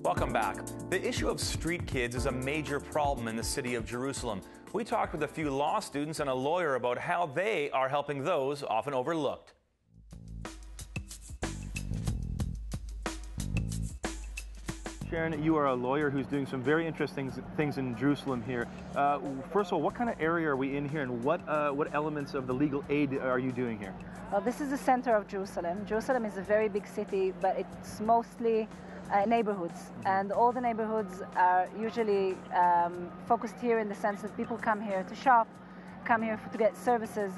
Welcome back. The issue of street kids is a major problem in the city of Jerusalem. We talked with a few law students and a lawyer about how they are helping those often overlooked. Sharon, you are a lawyer who's doing some very interesting things in Jerusalem here. First of all, what kind of area are we in here, and what elements of the legal aid are you doing here? Well, this is the center of Jerusalem. Jerusalem is a very big city, but it's mostly neighborhoods, and all the neighborhoods are usually focused here in the sense that people come here to shop, come here to get services.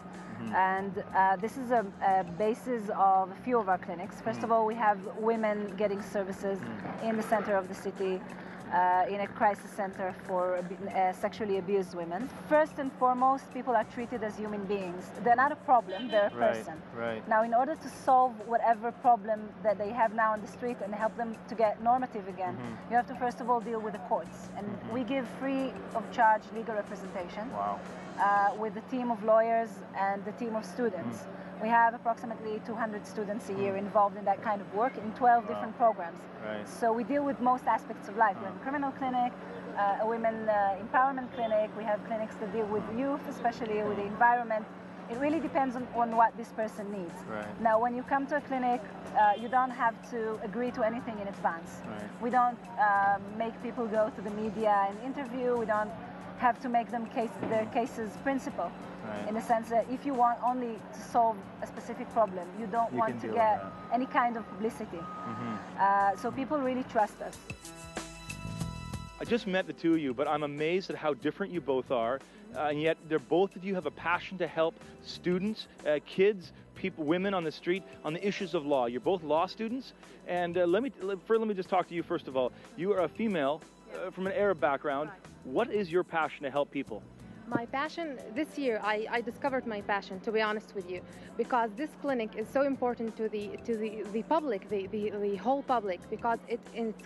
And this is a basis of a few of our clinics. First of all, we have women getting services in the center of the city, in a crisis center for sexually abused women. First and foremost, people are treated as human beings. They're not a problem, they're a person. Right. Now, in order to solve whatever problem that they have now on the street and help them to get normative again, you have to first of all deal with the courts. And we give free of charge legal representation. Wow. With a team of lawyers and the team of students. We have approximately 200 students a year involved in that kind of work in 12 different programs. Right. So we deal with most aspects of life. We have a criminal clinic, a women empowerment clinic. We have clinics that deal with youth, especially with the environment. It really depends on what this person needs. Right. Now, when you come to a clinic, you don't have to agree to anything in advance. Right. We don't make people go to the media and interview. We don't have to make them their cases principal, in the sense that if you want only to solve a specific problem, you don't want to get any kind of publicity. So people really trust us. I just met the two of you, but I'm amazed at how different you both are, and yet both of you have a passion to help students, kids, people, women on the street on the issues of law. You're both law students, and let me just talk to you first of all. You are a female from an Arab background. What is your passion to help people? My passion, this year I discovered my passion, to be honest with you, because this clinic is so important to the public, the whole public, because it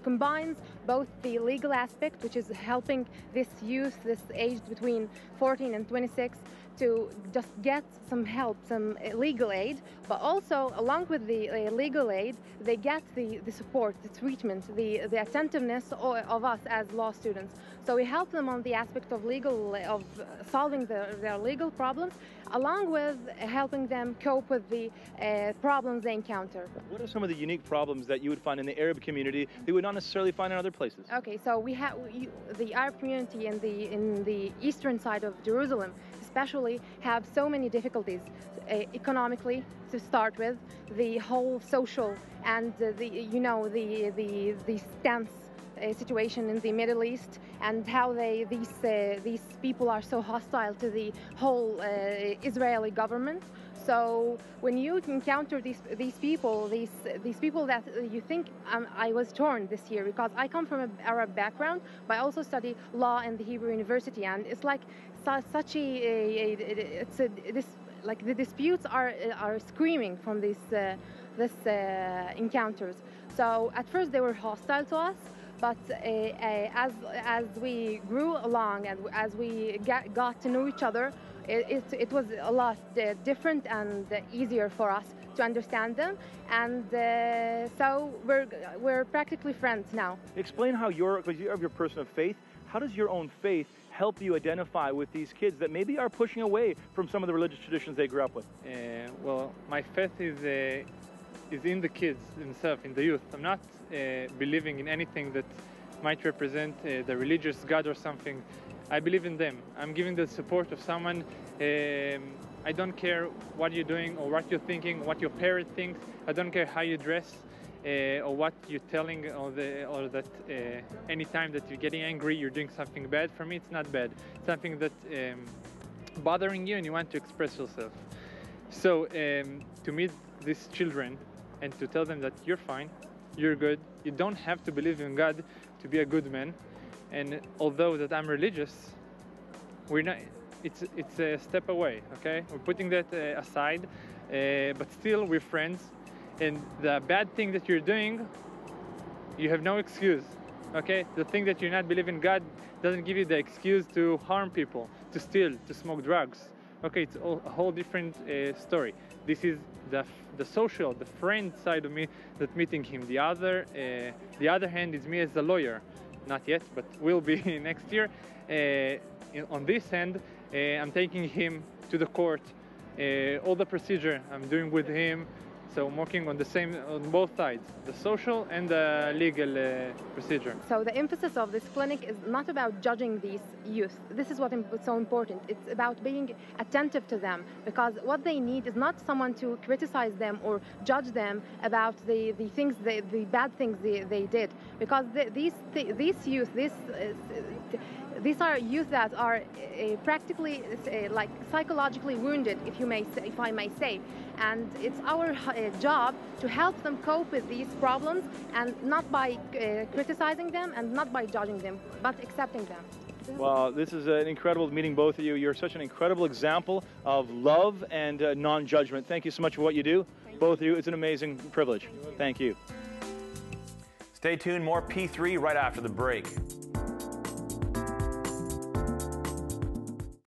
combines both the legal aspect, which is helping this youth, this age between 14 and 26, to just get some help, some legal aid, but also along with the legal aid, they get the support, the treatment, the attentiveness of us as law students. So we help them on the aspect of solving their legal problems, along with helping them cope with the problems they encounter. What are some of the unique problems that you would find in the Arab community that you would not necessarily find in other places? Okay, so we have the Arab community in the eastern side of Jerusalem, especially, have so many difficulties economically to start with, the whole social and the tense situation in the Middle East, and how these people are so hostile to the whole Israeli government. So when you encounter these people that you think, I was torn this year because I come from an Arab background, but I also study law in the Hebrew University, and it's like such like the disputes are screaming from these encounters. So at first they were hostile to us, but as we grew along and as we got to know each other, it was a lot different and easier for us to understand them, and so we're practically friends now. Explain how because you're a person of faith, how does your own faith help you identify with these kids that maybe are pushing away from some of the religious traditions they grew up with? Well, my faith is in the kids themselves, in the youth. I'm not believing in anything that might represent the religious God or something. I believe in them. I'm giving the support of someone. I don't care what you're doing or what you're thinking, what your parent thinks. I don't care how you dress or what you're telling, or that any time that you're getting angry, you're doing something bad. For me, it's not bad. It's something that bothering you and you want to express yourself. So to meet these children and to tell them that you're fine, you're good, you don't have to believe in God to be a good man. And although that I'm religious, we're not. It's a step away. Okay, we're putting that aside, but still we're friends. And the bad thing that you're doing, you have no excuse. Okay, the thing that you're not believing in God doesn't give you the excuse to harm people, to steal, to smoke drugs. okay, it's a whole different story. This is the social, the friend side of me that's meeting him. The other hand is me as a lawyer, not yet, but will be next year. On this hand, I'm taking him to the court, all the procedure I'm doing with him. So I'm working on both sides, the social and the legal procedure. So the emphasis of this clinic is not about judging these youth. This is what's so important. It's about being attentive to them, because what they need is not someone to criticize them or judge them about the bad things they did. Because these youth, these are youth that are practically like psychologically wounded, if I may say, and it's our job to help them cope with these problems, and not by criticizing them and not by judging them, but accepting them. Well, this is an incredible meeting both of you. You're such an incredible example of love and non-judgment. Thank you so much for what you do, both of you. It's an amazing privilege. Thank you. Stay tuned, more P3 right after the break.